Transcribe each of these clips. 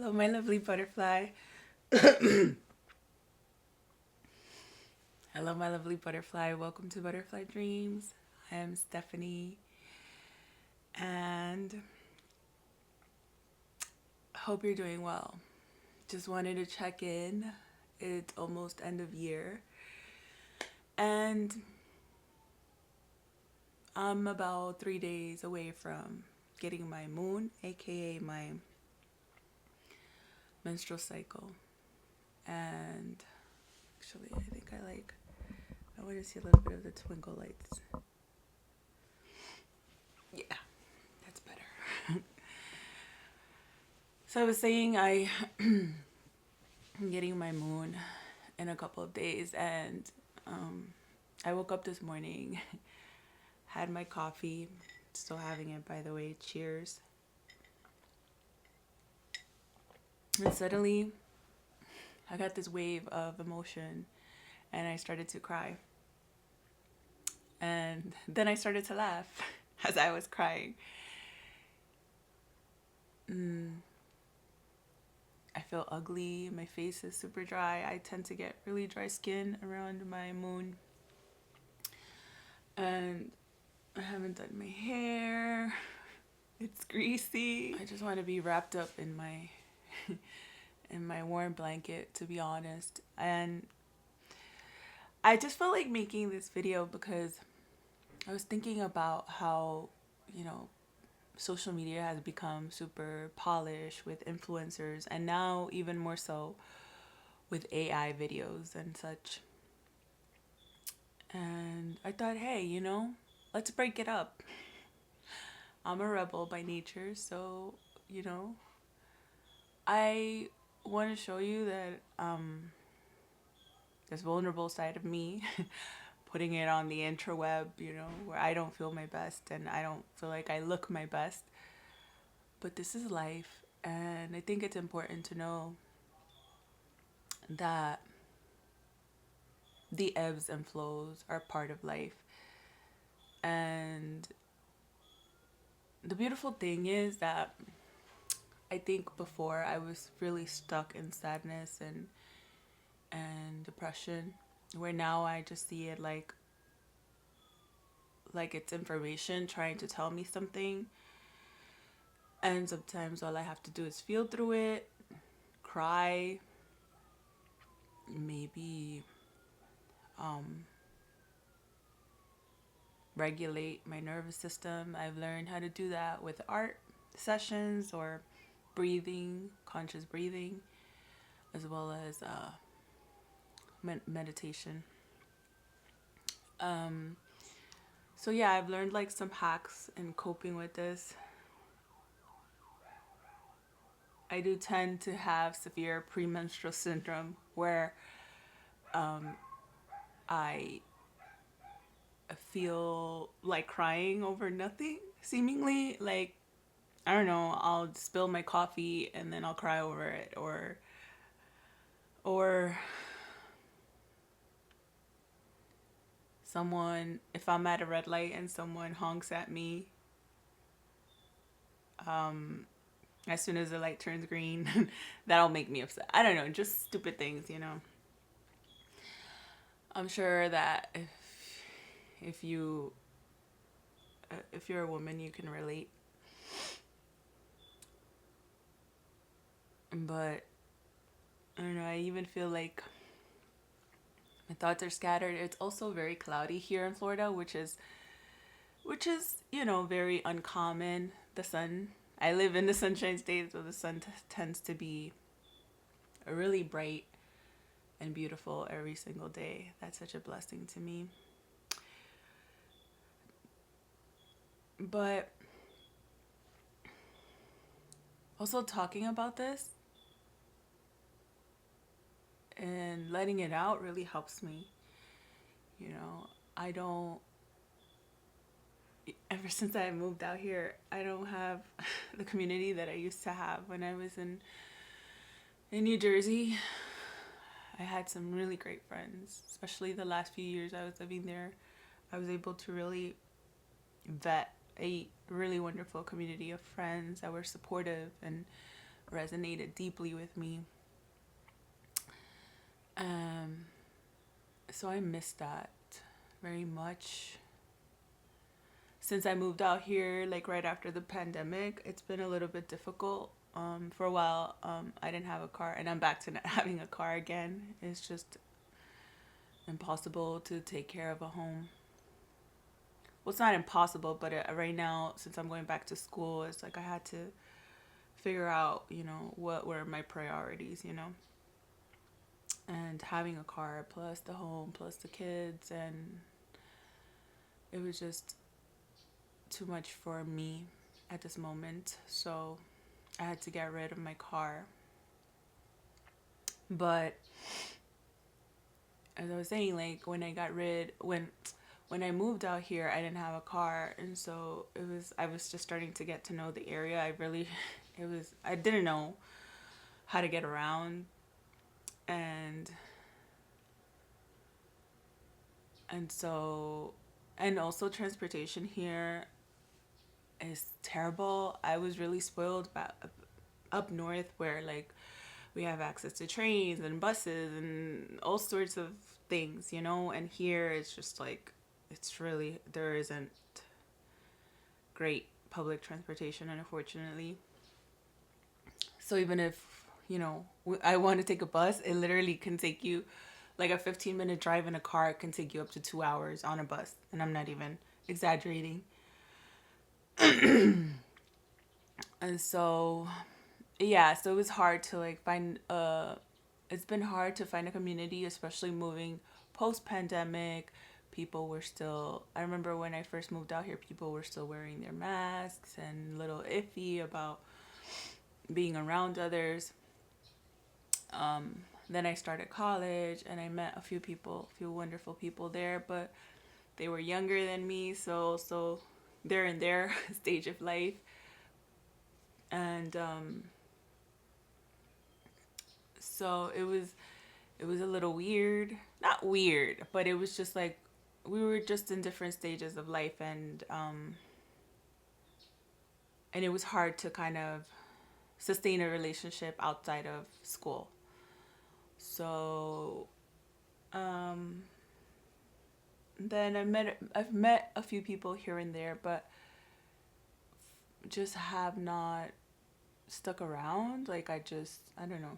Hello, my lovely butterfly. Hello, my lovely butterfly. Welcome to Butterfly Dreams. I am Stephanie, and hope you're doing well. Just wanted to check in. It's almost end of year, and I'm about 3 days away from getting my moon, aka my menstrual cycle. And actually, I want to see a little bit of the twinkle lights. Yeah, that's better. So I was saying I'm getting my moon in a couple of days, and I woke up this morning, had my coffee, still having it by the way, cheers. And suddenly I got this wave of emotion and I started to cry. And then I started to laugh as I was crying. I feel ugly. My face is super dry. I tend to get really dry skin around my moon. And I haven't done my hair. It's greasy. I just want to be wrapped up in my warm blanket, to be honest. And I just felt like making this video because I was thinking about how, social media has become super polished with influencers, and now even more so with AI videos and such. And I thought, hey, let's break it up. I'm a rebel by nature, so, I want to show you that this vulnerable side of me, putting it on the interweb, where I don't feel my best and I don't feel like I look my best. But this is life, and I think it's important to know that the ebbs and flows are part of life. And the beautiful thing is that I think before I was really stuck in sadness and depression, where now I just see it like it's information trying to tell me something. And sometimes all I have to do is feel through it, cry, maybe regulate my nervous system. I've learned how to do that with art sessions or breathing, conscious breathing, as well as meditation. So yeah, I've learned like some hacks in coping with this. I do tend to have severe premenstrual syndrome where I feel like crying over nothing, seemingly. Like, I don't know, I'll spill my coffee and then I'll cry over it, or someone, if I'm at a red light and someone honks at me, as soon as the light turns green, that'll make me upset. I don't know, just stupid things, I'm sure that if you're a woman, you can relate. But I don't know, I even feel like my thoughts are scattered. It's also very cloudy here in Florida, which is very uncommon. The sun, I live in the sunshine state, so the sun tends to be really bright and beautiful every single day. That's such a blessing to me. But also talking about this and letting it out really helps me. I don't, ever since I moved out here, I don't have the community that I used to have when I was in New Jersey. I had some really great friends, especially the last few years I was living there. I was able to really vet a really wonderful community of friends that were supportive and resonated deeply with me. Um, so I miss that very much. Since I moved out here, like right after the pandemic, it's been a little bit difficult. For a while, I didn't have a car, and I'm back to not having a car again. It's just impossible to take care of a home. Well, it's not impossible, but right now, since I'm going back to school, it's like I had to figure out, what were my priorities, and having a car plus the home plus the kids, and it was just too much for me at this moment. So I had to get rid of my car. But as I was saying, like when I moved out here, I didn't have a car, and so I was just starting to get to know the area. I didn't know how to get around, and so, and also transportation here is terrible. I was really spoiled up north, where like we have access to trains and buses and all sorts of things, and here it's just like there isn't great public transportation, unfortunately. So even if I want to take a bus, it literally can take you like a 15-minute drive in a car can take you up to 2 hours on a bus, and I'm not even exaggerating. And so yeah, so it was hard to like find it's been hard to find a community, especially moving post pandemic. People were still, I remember when I first moved out here, people were still wearing their masks and a little iffy about being around others. Then I started college, and I met a few wonderful people there, but they were younger than me, so they're in their stage of life. And so it was a little weird. Not weird, but it was just like we were just in different stages of life, and it was hard to kind of sustain a relationship outside of school. So then I've met a few people here and there, but just have not stuck around. Like I don't know.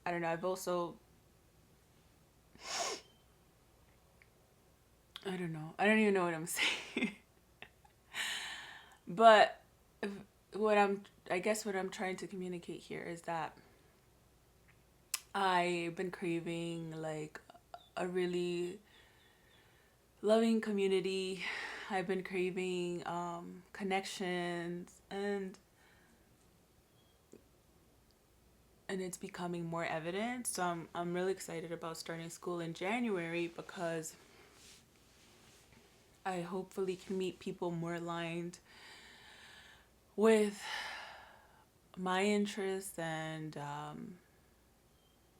I've also, I don't know. I don't even know what I'm saying. But I guess what I'm trying to communicate here is that I've been craving like a really loving community. I've been craving connections, and it's becoming more evident. So I'm really excited about starting school in January, because I hopefully can meet people more aligned with my interests, and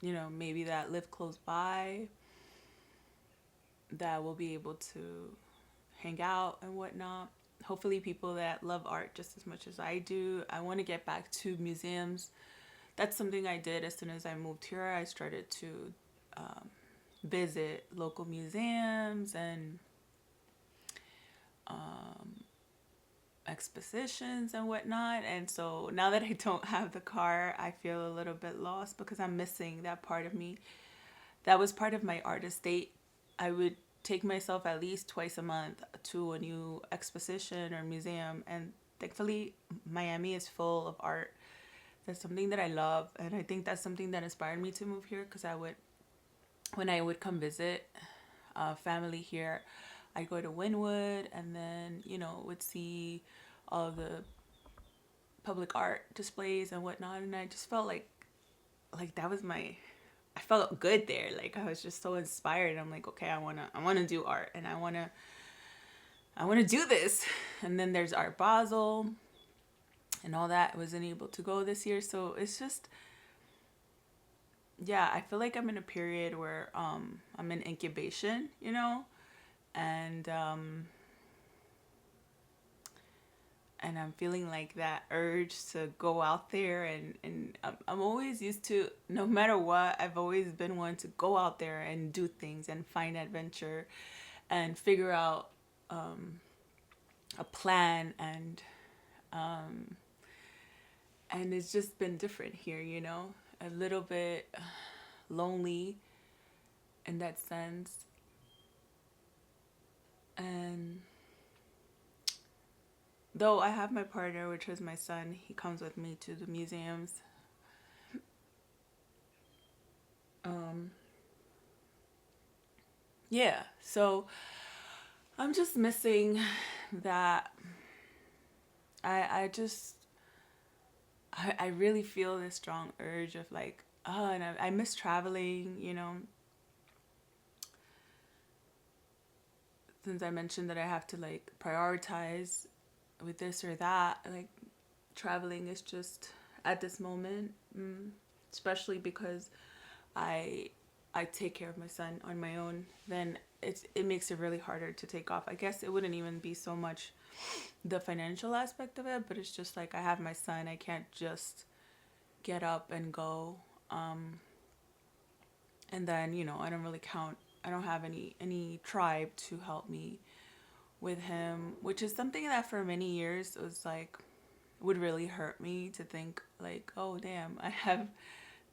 maybe that live close by, that will be able to hang out and whatnot. Hopefully people that love art just as much as I do. I want to get back to museums. That's something I did as soon as I moved here. I started to visit local museums and expositions and whatnot. And so now that I don't have the car, I feel a little bit lost, because I'm missing that part of me. That was part of my artist date. I would take myself at least twice a month to a new exposition or museum, and thankfully Miami is full of art. That's something that I love, and I think that's something that inspired me to move here, because when I would come visit family here, I'd go to Wynwood, and then would see all the public art displays and whatnot, and I just felt like that was I felt good there. Like I was just so inspired. I'm like, okay, I wanna do art, and I wanna do this. And then there's Art Basel and all that. I wasn't able to go this year, so it's just, yeah, I feel like I'm in a period where I'm in incubation, and I'm feeling like that urge to go out there, and I'm always used to, no matter what, I've always been one to go out there and do things and find adventure and figure out a plan, and it's just been different here, a little bit lonely in that sense. And though I have my partner, which is my son, he comes with me to the museums. Yeah, so I'm just missing that. I really feel this strong urge of like, and I miss traveling, since I mentioned that I have to like prioritize with this or that, like traveling is just at this moment, especially because I take care of my son on my own, then it makes it really harder to take off. I guess it wouldn't even be so much the financial aspect of it, but it's just like I have my son, I can't just get up and go, and then I don't have any tribe to help me with him, which is something that for many years was like would really hurt me to think like, oh damn, I have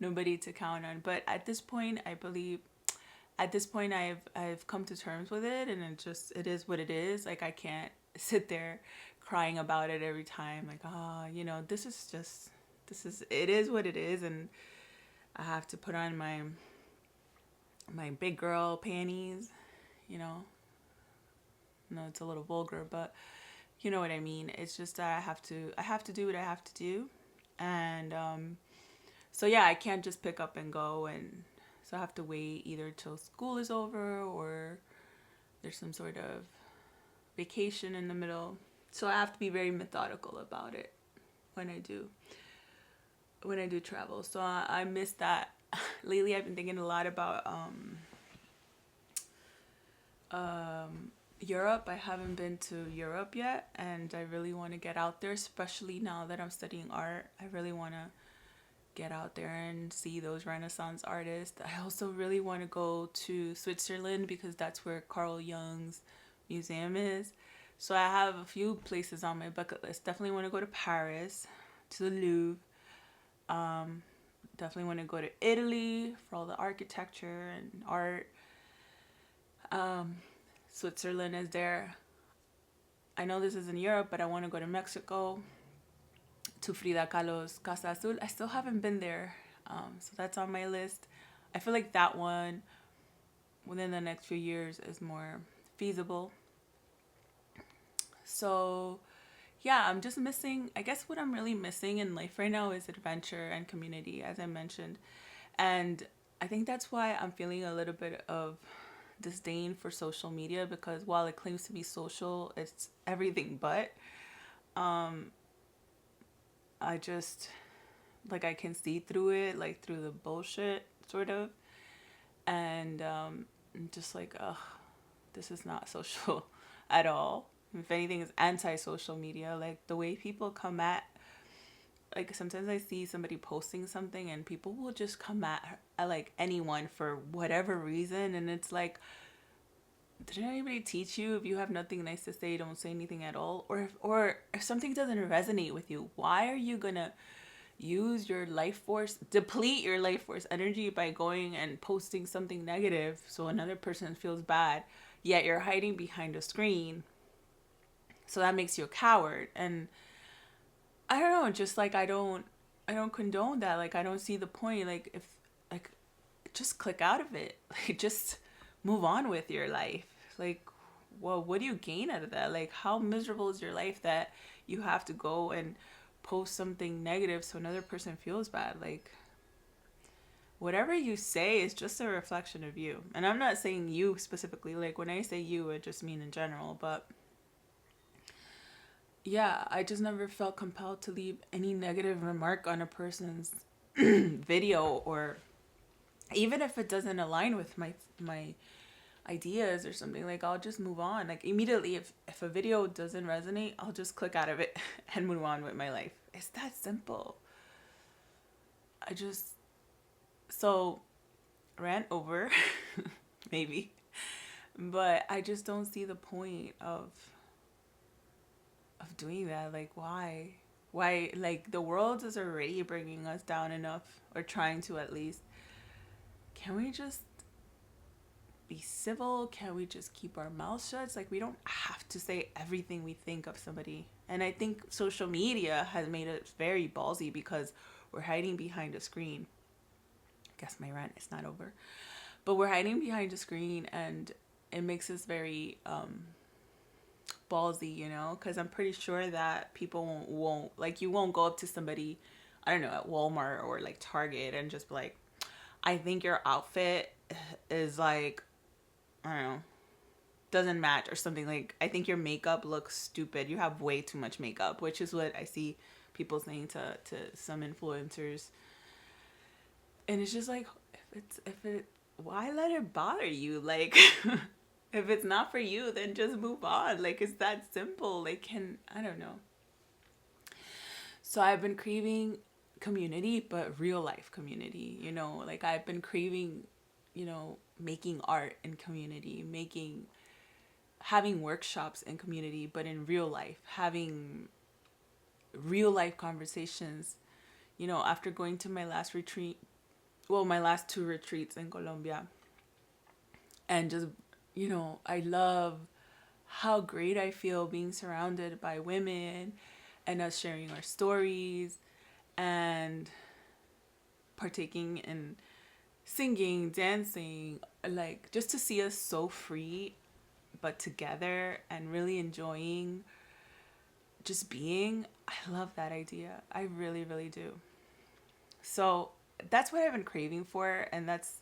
nobody to count on. But at this point, I believe I've come to terms with it, and it is what it is. Like I can't sit there crying about it every time, like, it is what it is, and I have to put on my big girl panties, No, it's a little vulgar, but you know what I mean. It's just that I have to do what I have to do, and so yeah, I can't just pick up and go, and so I have to wait either till school is over or there's some sort of vacation in the middle. So I have to be very methodical about it when I do travel. So I miss that. Lately I've been thinking a lot about Europe. I haven't been to Europe yet, and I really want to get out there, especially now that I'm studying art. I really want to get out there and see those Renaissance artists. I also really want to go to Switzerland because that's where Carl Jung's museum is. So I have a few places on my bucket list. Definitely want to go to Paris, to the Louvre. Definitely want to go to Italy for all the architecture and art. Switzerland is there. I know this is in Europe, but I want to go to Mexico, to Frida Kahlo's Casa Azul. I still haven't been there, so that's on my list. I feel like that one within the next few years is more feasible. So yeah, I'm just missing, I guess what I'm really missing in life right now is adventure and community, as I mentioned. And I think that's why I'm feeling a little bit of disdain for social media, because while it claims to be social, it's everything but. I just, like, I can see through it, like through the bullshit, sort of. And I'm just like, ugh, this is not social at all. If anything, it's anti-social media. Like the way people come at, like sometimes I see somebody posting something and people will just come at like anyone for whatever reason, and it's like, did anybody teach you if you have nothing nice to say, don't say anything at all? Or if something doesn't resonate with you, why are you gonna use your life force, deplete your life force energy by going and posting something negative so another person feels bad, yet you're hiding behind a screen? So that makes you a coward. And I don't know, just like I don't condone that. Like I don't see the point. Like if like just click out of it. Like just move on with your life. Like, well, what do you gain out of that? Like how miserable is your life that you have to go and post something negative so another person feels bad? Like whatever you say is just a reflection of you. And I'm not saying you specifically. Like when I say you, I just mean in general, but yeah, I just never felt compelled to leave any negative remark on a person's video, or even if it doesn't align with my ideas or something, like I'll just move on. Like immediately, if a video doesn't resonate, I'll just click out of it and move on with my life. It's that simple. I just, so rant over, maybe, but I just don't see the point of doing that. Like why, like the world is already bringing us down enough, or trying to at least. Can we just be civil? Can we just keep our mouths shut? It's like we don't have to say everything we think of somebody. And I think social media has made it very ballsy because we're hiding behind a screen. I guess my rant is not over. But we're hiding behind a screen, and it makes us very ballsy, you know? Because I'm pretty sure that people won't, like, you won't go up to somebody, I don't know, at Walmart or like Target and just be like, I think your outfit is like, I don't know, doesn't match or something. Like, I think your makeup looks stupid. You have way too much makeup, which is what I see people saying to some influencers. And it's just like, why let it bother you? Like, if it's not for you, then just move on. Like, it's that simple. Like, I don't know. So I've been craving community, but real life community, you know, like I've been craving, you know, making art in community, having workshops in community, but in real life, having real life conversations, you know, after going to my last retreat, well, my last 2 retreats in Colombia, and just, you know, I love how great I feel being surrounded by women and us sharing our stories and partaking in singing, dancing, like just to see us so free but together and really enjoying just being. I love that idea. I really, really do. So that's what I've been craving for, and that's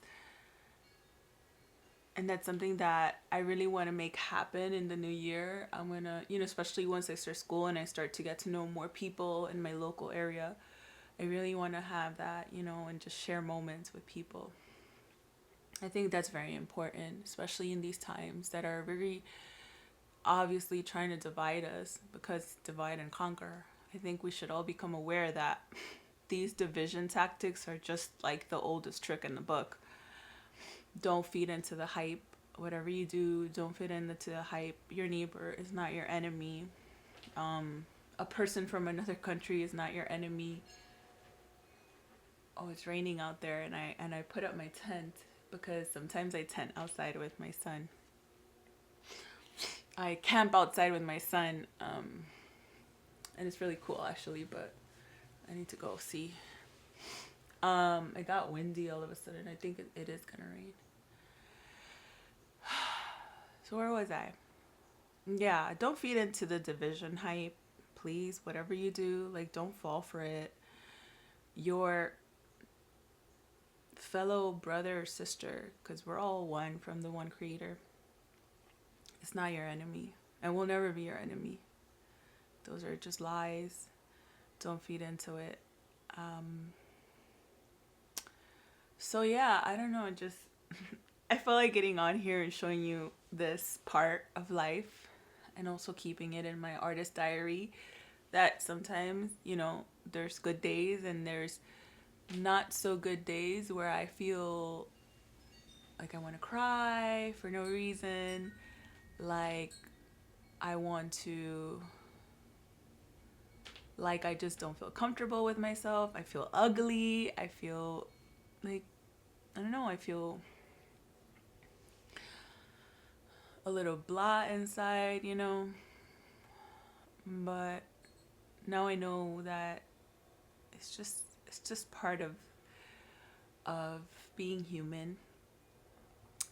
something that I really want to make happen in the new year. I'm gonna, you know, especially once I start school and I start to get to know more people in my local area, I really want to have that, you know, and just share moments with people. I think that's very important, especially in these times that are very obviously trying to divide us, because divide and conquer. I think we should all become aware that these division tactics are just like the oldest trick in the book. Don't feed into the hype. Whatever you do, don't fit into the hype. Your neighbor is not your enemy. A person from another country is not your enemy. Oh, it's raining out there, and I put up my tent because sometimes I tent outside with my son. I camp outside with my son, and it's really cool actually, but I need to go see. It got windy all of a sudden. I think it is gonna rain. So where was I? Yeah, don't feed into the division hype, please. Whatever you do, like, don't fall for it. Your fellow brother or sister, because we're all one from the one creator, it's not your enemy and will never be your enemy. Those are just lies. Don't feed into it. So yeah, I don't know, just I feel like getting on here and showing you this part of life, and also keeping it in my artist diary, that sometimes, you know, there's good days and there's not so good days where I feel like I want to cry for no reason, like I want to, like I just don't feel comfortable with myself. I feel ugly. I feel like, I don't know, I feel a little blah inside, you know. But now I know that it's just part of being human.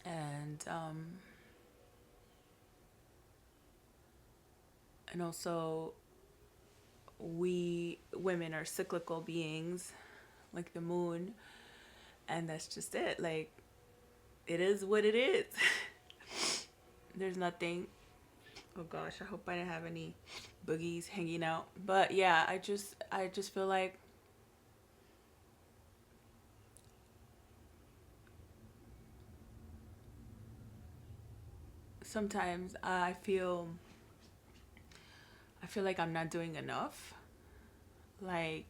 And also, we women are cyclical beings, like the moon, and that's just it. Like, it is what it is. There's nothing. Oh gosh, I hope I didn't have any boogies hanging out. But yeah, I just feel like sometimes I feel like I'm not doing enough. Like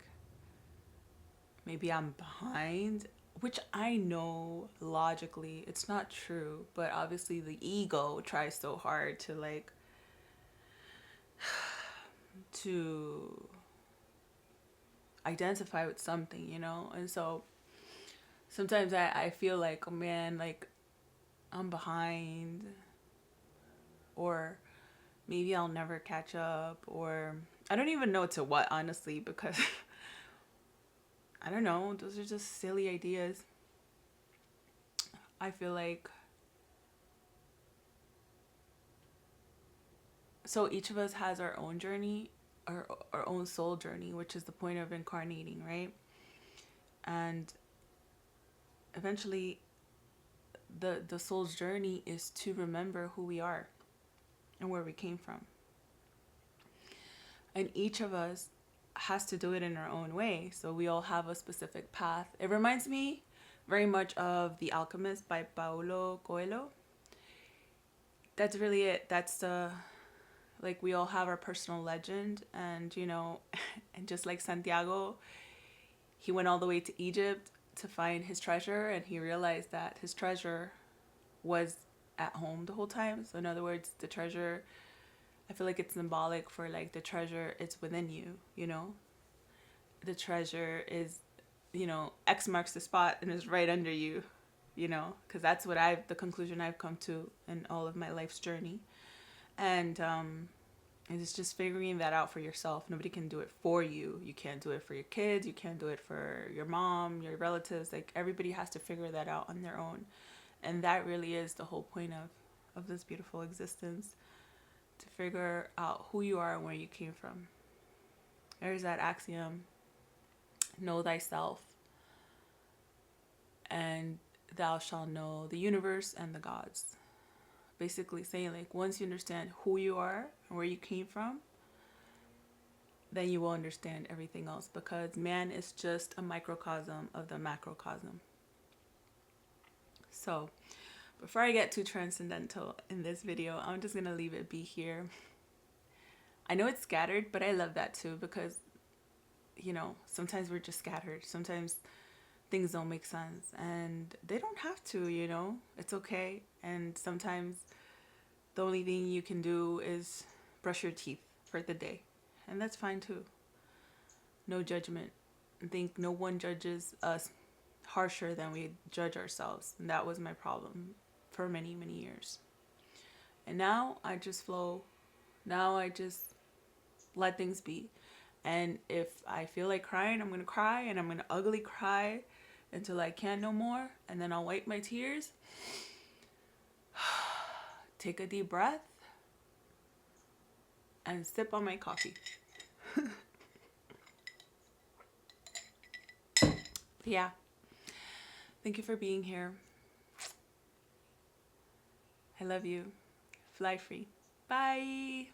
maybe I'm behind, which I know logically it's not true, but obviously the ego tries so hard to like to identify with something, you know? And so sometimes I feel like, oh man, like I'm behind, or maybe I'll never catch up, or I don't even know to what, honestly, because I don't know, those are just silly ideas. I feel like, so each of us has our own journey, our own soul journey, which is the point of incarnating, right? And eventually the soul's journey is to remember who we are and where we came from. And each of us has to do it in our own way. So we all have a specific path. It reminds me very much of The Alchemist by Paulo Coelho. That's really it. That's the, like, we all have our personal legend. And, you know, and just like Santiago, he went all the way to Egypt to find his treasure, and he realized that his treasure was at home the whole time. So in other words, the treasure, I feel like it's symbolic for like the treasure is within you, you know? The treasure is, you know, X marks the spot and is right under you, you know? Because that's what the conclusion I've come to in all of my life's journey. And it's just figuring that out for yourself. Nobody can do it for you. You can't do it for your kids. You can't do it for your mom, your relatives. Like, everybody has to figure that out on their own. And that really is the whole point of this beautiful existence, to figure out who you are and where you came from. There's that axiom, know thyself, and thou shalt know the universe and the gods. Basically saying, like, once you understand who you are and where you came from, then you will understand everything else, because man is just a microcosm of the macrocosm. So before I get too transcendental in this video, I'm just going to leave it be here. I know it's scattered, but I love that too, because, you know, sometimes we're just scattered. Sometimes things don't make sense, and they don't have to, you know, it's okay. And sometimes the only thing you can do is brush your teeth for the day, and that's fine too. No judgment. I think no one judges us harsher than we judge ourselves, and that was my problem for many years. And now I just flow. Now I just let things be. And if I feel like crying, I'm gonna cry, and I'm gonna ugly cry until I can't no more, and then I'll wipe my tears, take a deep breath, and sip on my coffee. Yeah. Thank you for being here. I love you. Fly free. Bye.